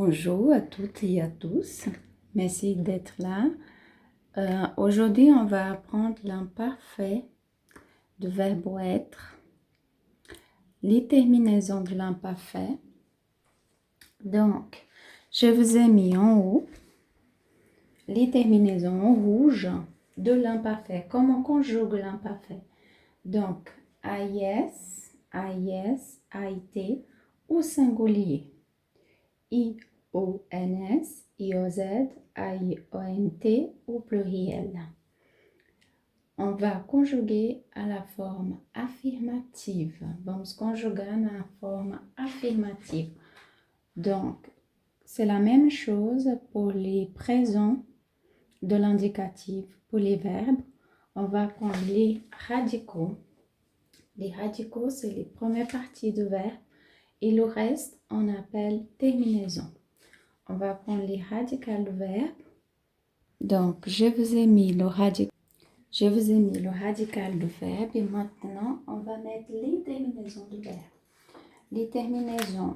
Bonjour à toutes et à tous. Merci d'être là. Aujourd'hui, on va apprendre l'imparfait du verbe être, les terminaisons de l'imparfait. Donc, je vous ai mis en haut les terminaisons en rouge de l'imparfait. Comment on conjugue l'imparfait? Donc, AIS, AIS, AIT au singulier. IONS, IOZ, AIONT au pluriel. On va conjuguer à la forme affirmative. Vamos conjugar na forma affirmative. Donc, c'est la même chose pour les présents de l'indicatif. Pour les verbes, on va prendre les radicaux. Les radicaux, c'est les premières parties du verbe et le reste, on appelle terminaison. On va prendre les radicales du verbe. Donc, je vous ai mis le radical du verbe et maintenant, on va mettre les terminaisons du verbe. Les terminaisons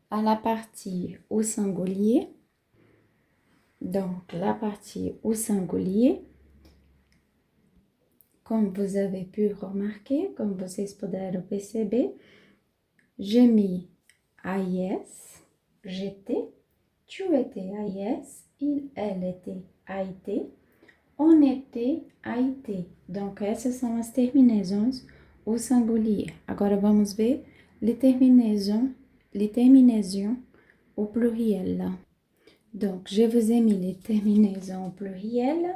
à la partie au singulier. Donc, la partie au singulier, comme vous avez pu remarquer, comme vocês puderam perceber, j'ai mis AIS, j'étais, tu étais AIS, il, elle était AIT, on était AIT. Donc, essas são as terminaisons au singulier. Agora, vamos ver les terminaisons au pluriel. Donc, je vous ai mis les terminaisons au pluriel.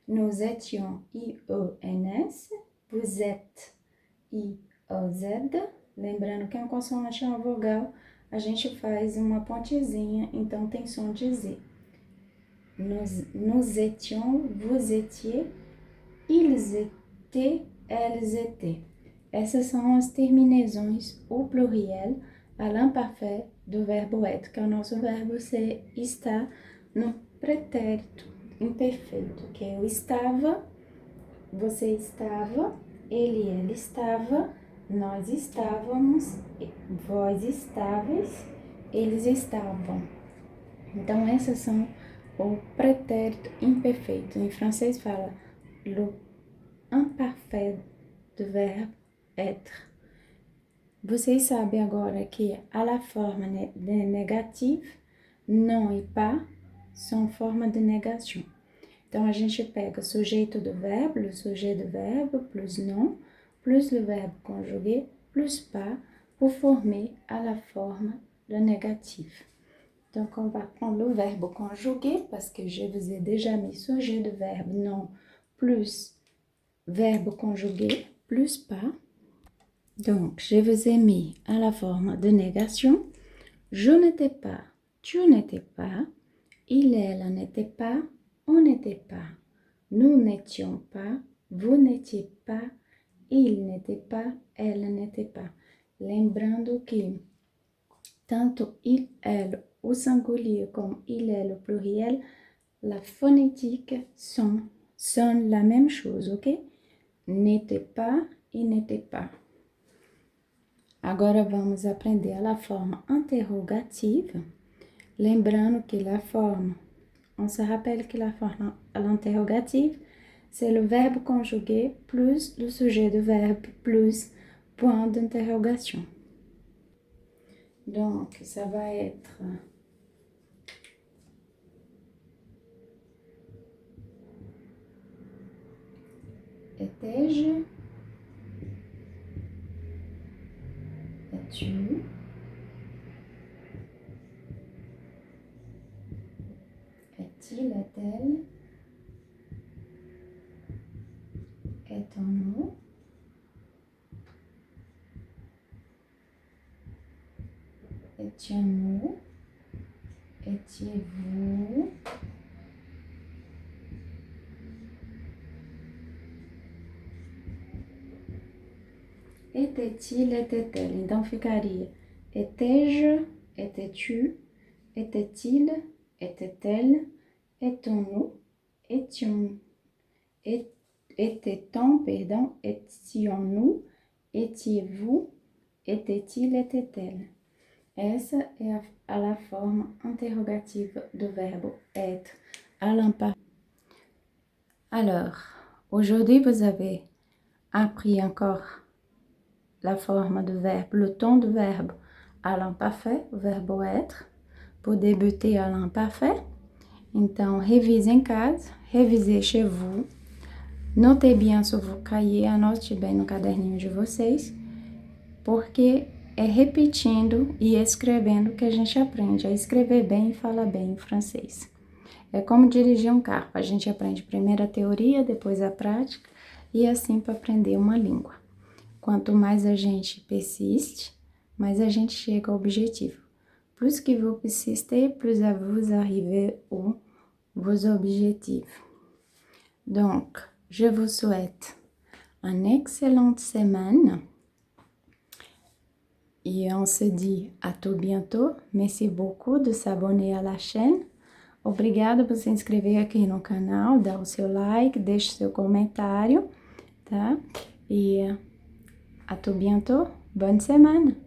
Nous étions IENS, vous êtes IOZ. Lembrando que uma consoante é uma vogal, a gente faz uma pontezinha, então tem som de Z. Nous étions, vous étiez, ils étaient, elles étaient. Essas são as terminaisões au pluriel a l'imparfait do verbo être, que é o nosso verbo ser, está no pretérito imperfeito, que é o estava, você estava, ele, ela estava, nós estávamos, vós estáveis, eles estavam. Então, essas são o pretérito imperfeito. Em francês fala le imparfait do verbo être. Vocês sabem agora que a la forma negativa, não e pas são forma de negação. Então, a gente pega o sujeito do verbo, o sujeito do verbo, plus non, plus le verbe conjugué, plus pas, pour former à la forme de négatif. Donc, on va prendre le verbe conjugué, parce que je vous ai déjà mis sujet de verbe non, plus verbe conjugué, plus pas. Donc, je vous ai mis à la forme de négation. Je n'étais pas, tu n'étais pas, il, elle n'était pas, on n'était pas. Nous n'étions pas, vous n'étiez pas, il n'était pas, elle n'était pas. Lembrando que tanto il, elle au singulier comme il, elle au pluriel, la phonétique sonne la même chose, ok? N'était pas e n'était pas. Agora vamos aprender a forma interrogative. Lembrando que la forme, on se rappelle que la forme à l'interrogative, c'est le verbe conjugué plus le sujet du verbe plus point d'interrogation. Donc, ça va être étais-je, es-tu, est-il, est-elle, est-on-nous, étions-nous, étiez-vous, était-il, était-elle. Então, ficaria étais-je, étais-tu, était-il, était-elle, étions-nous, était-on, pardon, étions-nous, étiez-vous, était-il, était-elle. Essa é a forma interrogativa do verbo être à l'imparfait. Alors, aujourd'hui, vous avez appris encore la forme do verbo, le ton do verbo à l'imparfait, o verbo être, pour débuter à l'imparfait. Então, revise em casa, revisez chez vous. Notez bien sur vos cahiers, anote bem no caderninho de vocês, porque é repetindo e escrevendo que a gente aprende a escrever bem e falar bem em francês. É como dirigir um carro, a gente aprende primeiro a teoria, depois a prática, e assim para aprender uma língua. Quanto mais a gente persiste, mais a gente chega ao objetivo. Plus que vous persistez, plus à vous arrivez vos objectifs. Donc, je vous souhaite une excellente semaine. Et on se dit à tout bientôt. Merci beaucoup de s'abonner à la chaîne. Obrigada por se inscrever aqui no canal, dar o seu like, deixe seu comentário, tá? E à tout bientôt. Bonne semaine!